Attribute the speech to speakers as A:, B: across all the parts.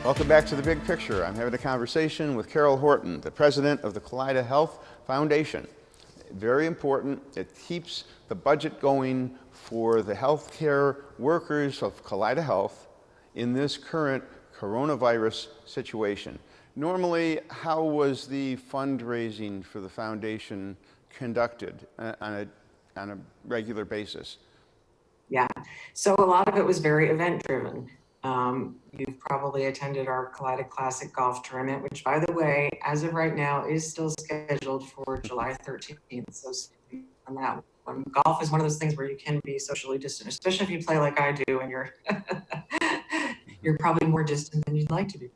A: Welcome back to The Big Picture. I'm having a conversation with Carol Horton, the president of the Kaleida Health Foundation. Very important. It keeps the budget going for the healthcare workers of Kaleida Health in this current coronavirus situation. Normally, how was the fundraising for the foundation conducted on a regular basis?
B: Yeah, so a lot of it was very event driven. You've probably attended our Kaleida Classic Golf Tournament, which, by the way, as of right now, is still scheduled for July 13th. So on that one, golf is one of those things where you can be socially distant, especially if you play like I do, and you're probably more distant than you'd like to be.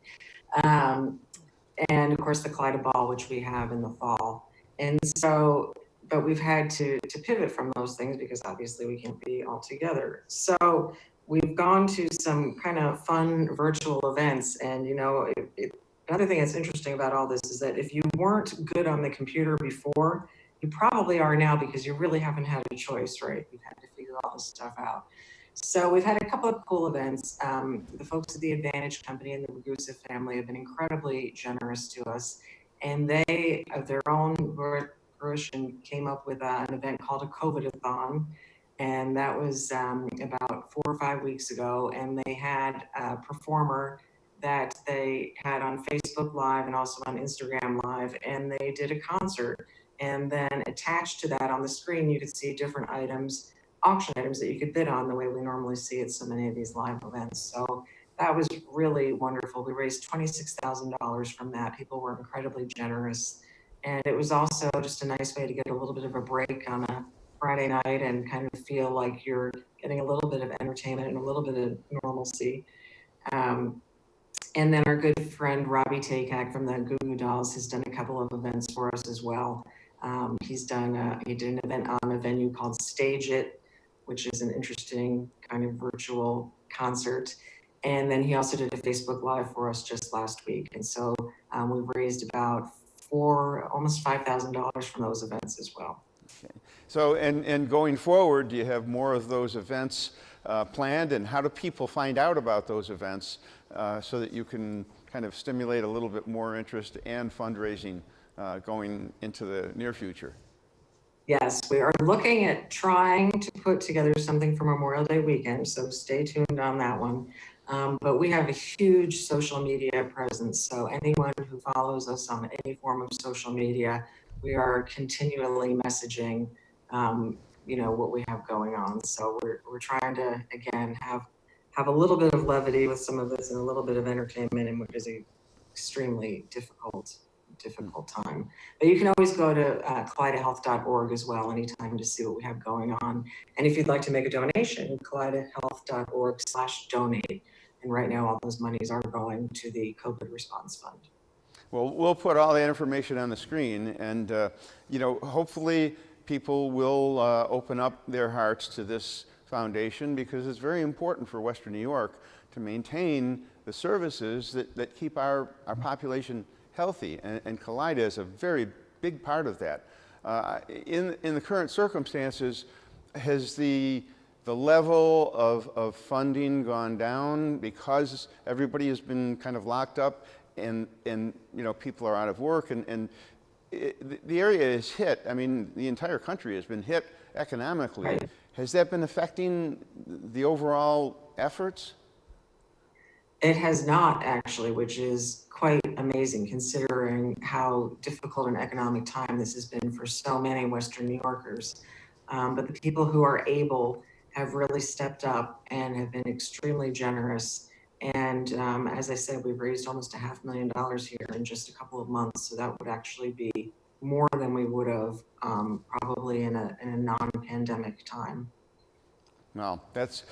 B: And of course, the Kaleida Ball, which we have in the fall, and so. But we've had to pivot from those things because obviously we can't be all together. So we've gone to some kind of fun virtual events. And, you know, another thing that's interesting about all this is that if you weren't good on the computer before, you probably are now because you really haven't had a choice, right? You've had to figure all this stuff out. So we've had a couple of cool events. The folks at the Advantage Company and the Ragusa family have been incredibly generous to us. And they, of their own and came up with an event called a COVID-a-thon, and that was about 4 or 5 weeks ago. And they had a performer that they had on Facebook Live and also on Instagram Live, and they did a concert. And then attached to that on the screen, you could see different items, auction items that you could bid on the way we normally see at so many of these live events. So that was really wonderful. We raised $26,000 from that. People were incredibly generous. And it was also just a nice way to get a little bit of a break on a Friday night and kind of feel like you're getting a little bit of entertainment and a little bit of normalcy. And then our good friend Robbie Takak from the Goo Goo Dolls has done a couple of events for us as well. He did an event on a venue called Stage It, which is an interesting kind of virtual concert. And then he also did a Facebook Live for us just last week. And so we've raised about almost $5,000 from those events as well.
A: Okay. So, and going forward, do you have more of those events planned? And how do people find out about those events so that you can kind of stimulate a little bit more interest and fundraising going into the near future?
B: Yes, we are looking at trying to put together something for Memorial Day weekend, so stay tuned on that one. But we have a huge social media presence, so anyone who follows us on any form of social media, we are continually messaging, what we have going on. So we're trying to, again, have a little bit of levity with some of this and a little bit of entertainment in what is a extremely difficult time. But you can always go to KaleidaHealth.org as well anytime to see what we have going on. And if you'd like to make a donation, KaleidaHealth.org/donate. And right now, all those monies are going to the COVID Response Fund.
A: Well, we'll put all that information on the screen, and hopefully people will open up their hearts to this foundation because it's very important for Western New York to maintain the services that keep our population healthy, and Kaleida is a very big part of that. In the current circumstances, has the level of funding gone down because everybody has been kind of locked up and people are out of work, and the area is hit. I mean, the entire country has been hit economically.
B: Right.
A: Has that been affecting the overall efforts?
B: It has not, actually, which is quite amazing considering how difficult an economic time this has been for so many Western New Yorkers. But the people who are able have really stepped up and have been extremely generous. And as I said, we've raised almost $500,000 here in just a couple of months. So that would actually be more than we would have probably in a non-pandemic time.
A: Well, that's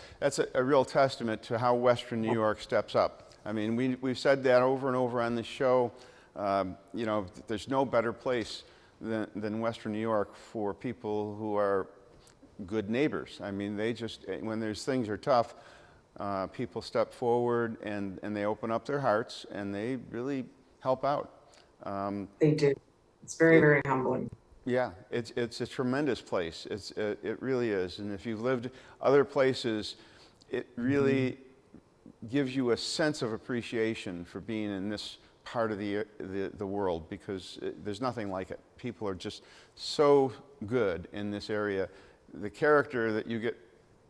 A: a real testament to how Western New York steps up. I mean, we've said that over and over on this show. There's no better place than Western New York for people who are good neighbors. I mean, when things are tough, people step forward and they open up their hearts and they really help out.
B: They do. It's very, very humbling.
A: Yeah, it's a tremendous place. It really is. And if you've lived other places, it really gives you a sense of appreciation for being in this part of the world, because there's nothing like it. People are just so good in this area. The character that you get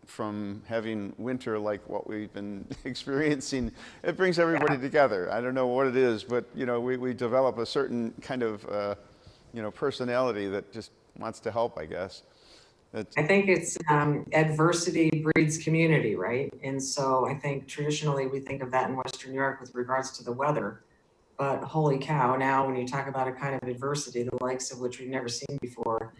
A: from having winter like what we've been experiencing, it brings everybody together. I don't know what it is, but we develop a certain kind of personality that just wants to help, I guess.
B: I think it's adversity breeds community, right? And so I think traditionally we think of that in Western New York with regards to the weather. But holy cow, now when you talk about a kind of adversity, the likes of which we've never seen before,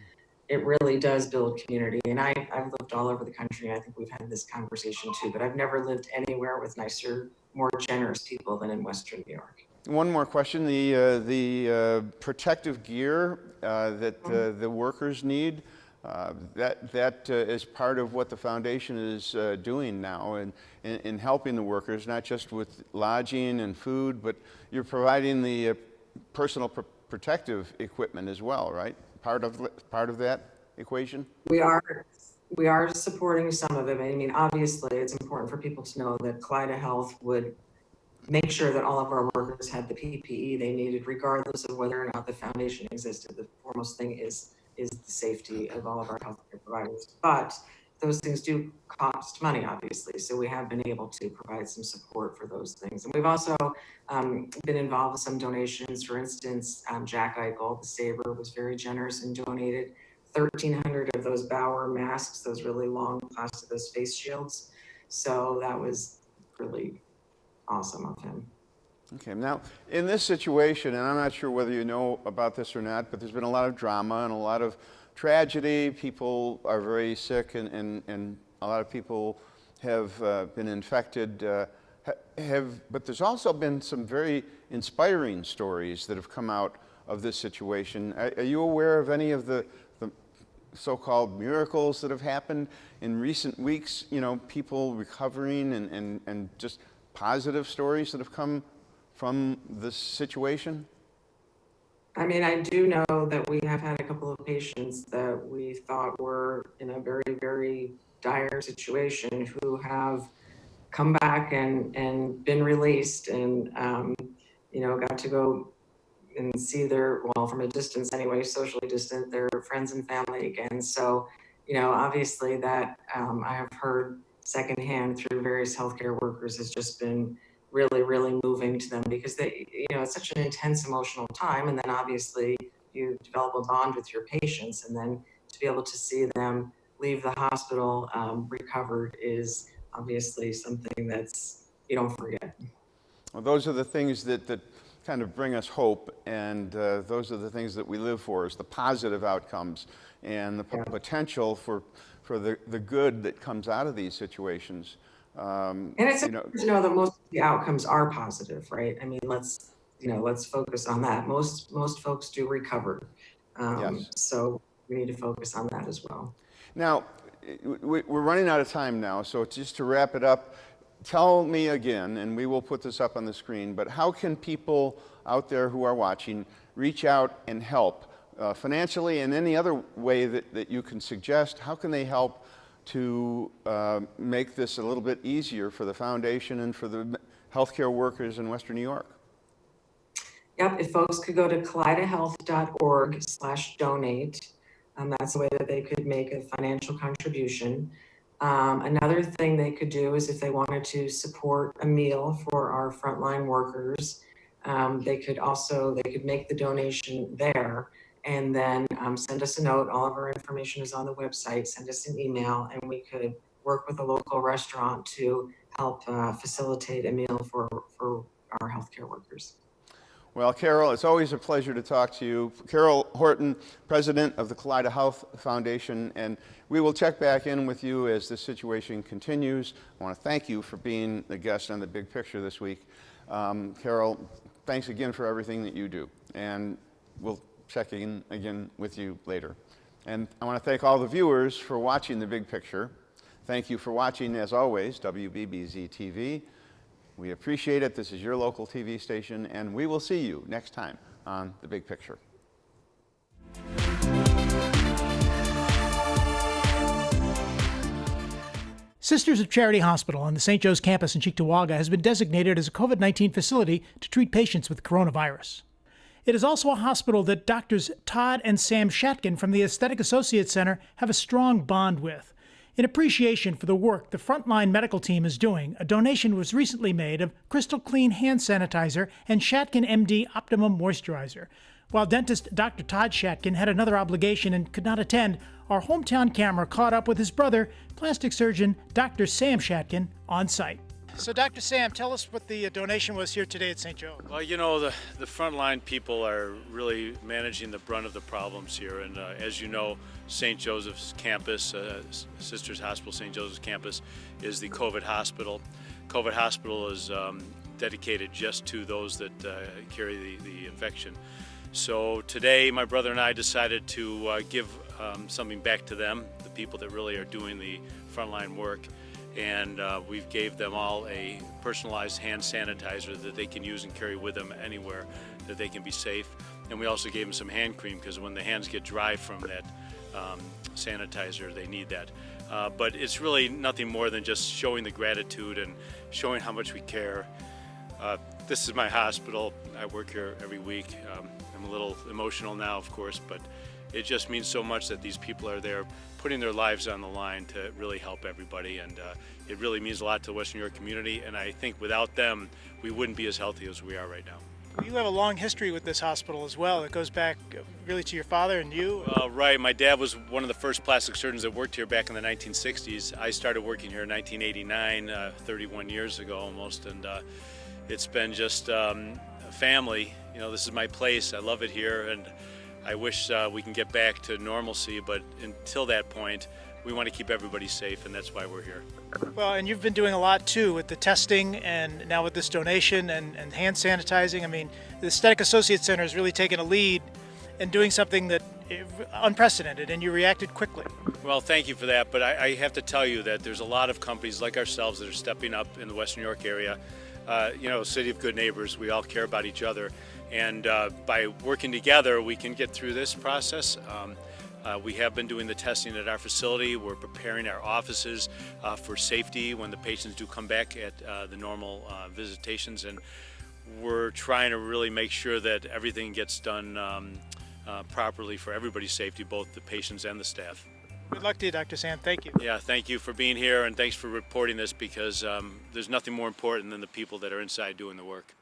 B: it really does build community. And I've lived all over the country, and I think we've had this conversation too, but I've never lived anywhere with nicer, more generous people than in Western New York.
A: One more question, the protective gear that the workers need, that is part of what the foundation is doing now in helping the workers, not just with lodging and food, but you're providing the personal protective equipment as well, right? Part of that equation?
B: We are supporting some of it. I mean, obviously, it's important for people to know that Kaleida Health would make sure that all of our workers had the PPE they needed, regardless of whether or not the foundation existed. The foremost thing is the safety of all of our healthcare providers. But those things do cost money, obviously. So we have been able to provide some support for those things. And we've also been involved with some donations. For instance, Jack Eichel, the Saber, was very generous and donated 1,300 of those Bauer masks, those really long plastic, those face shields. So that was really awesome of him.
A: Okay, now in this situation, and I'm not sure whether you know about this or not, but there's been a lot of drama and a lot of tragedy. People are very sick, and a lot of people have been infected. But there's also been some very inspiring stories that have come out of this situation. Are you aware of any of the so-called miracles that have happened in recent weeks? People recovering and just positive stories that have come from this situation?
B: I mean, I do know that we have had a couple of patients that we thought were in a very, very dire situation who have come back and been released and, got to go and see from a distance anyway, socially distant, their friends and family again. So, obviously that I have heard secondhand through various healthcare workers has just been really, really moving to them, because it's such an intense emotional time. And then obviously you develop a bond with your patients, and then to be able to see them leave the hospital recovered is obviously something that's, you don't forget.
A: Well, those are the things that kind of bring us hope, and those are the things that we live for, is the positive outcomes and the potential for the good that comes out of these situations.
B: And it's important to know that most of the outcomes are positive, right? I mean, let's focus on that. Most folks do recover.
A: Yes.
B: So we need to focus on that as well.
A: Now, we're running out of time now, so just to wrap it up, tell me again, and we will put this up on the screen, but how can people out there who are watching reach out and help financially and any other way that you can suggest? How can they help to make this a little bit easier for the foundation and for the healthcare workers in Western New York?
B: Yep, if folks could go to kaleidahealth.org/donate, that's the way that they could make a financial contribution. Another thing they could do is if they wanted to support a meal for our frontline workers, they could make the donation there, and then send us a note. All of our information is on the website. Send us an email, and we could work with a local restaurant to help facilitate a meal for our healthcare workers.
A: Well, Carol, it's always a pleasure to talk to you. Carol Horton, president of the Kaleida Health Foundation, and we will check back in with you as this situation continues. I want to thank you for being the guest on The Big Picture this week. Carol, thanks again for everything that you do, and we'll check in again with you later. And I want to thank all the viewers for watching The Big Picture. Thank you for watching, as always, WBBZ-TV. We appreciate it. This is your local TV station, and we will see you next time on The Big Picture.
C: Sisters of Charity Hospital on the St. Joe's campus in Cheektowaga has been designated as a COVID-19 facility to treat patients with coronavirus. It is also a hospital that doctors Todd and Sam Shatkin from the Aesthetic Associates Center have a strong bond with. In appreciation for the work the frontline medical team is doing, a donation was recently made of Crystal Clean hand sanitizer and Shatkin MD Optimum moisturizer. While dentist Dr. Todd Shatkin had another obligation and could not attend, our hometown camera caught up with his brother, plastic surgeon Dr. Sam Shatkin, on site. So, Dr. Sam, tell us what the donation was here today at St. Joe.
D: Well, you know, the frontline people are really managing the brunt of the problems here. And as you know, St. Joseph's campus, Sisters Hospital St. Joseph's campus, is the COVID hospital. COVID hospital is dedicated just to those that carry the infection. So today, my brother and I decided to give something back to them, the people that really are doing the frontline work. And we gave them all a personalized hand sanitizer that they can use and carry with them anywhere, that they can be safe. And we also gave them some hand cream, because when the hands get dry from that sanitizer, they need that. But it's really nothing more than just showing the gratitude and showing how much we care. This is my hospital. I work here every week. I'm a little emotional now, of course, but it just means so much that these people are there putting their lives on the line to really help everybody, and it really means a lot to the Western New York community, and I think without them, we wouldn't be as healthy as we are right now.
C: You have a long history with this hospital as well. It goes back really to your father and you.
D: Right. My dad was one of the first plastic surgeons that worked here back in the 1960s. I started working here in 1989, 31 years ago almost, and it's been just a family. You know, this is my place. I love it here, and I wish we can get back to normalcy, but until that point, we want to keep everybody safe, and that's why we're here.
C: Well, and you've been doing a lot too with the testing and now with this donation and hand sanitizing. I mean, the Aesthetic Associates Center has really taken a lead in doing something that unprecedented, and you reacted quickly.
D: Well, thank you for that, but I have to tell you that there's a lot of companies like ourselves that are stepping up in the Western New York area. You know, city of good neighbors, we all care about each other, and by working together, we can get through this process. We have been doing the testing at our facility. We're preparing our offices for safety when the patients do come back at the normal visitations, and we're trying to really make sure that everything gets done properly for everybody's safety, both the patients and the staff.
C: Good luck to you, Dr. Sam. Thank you.
D: Yeah, thank you for being here, and thanks for reporting this, because there's nothing more important than the people that are inside doing the work.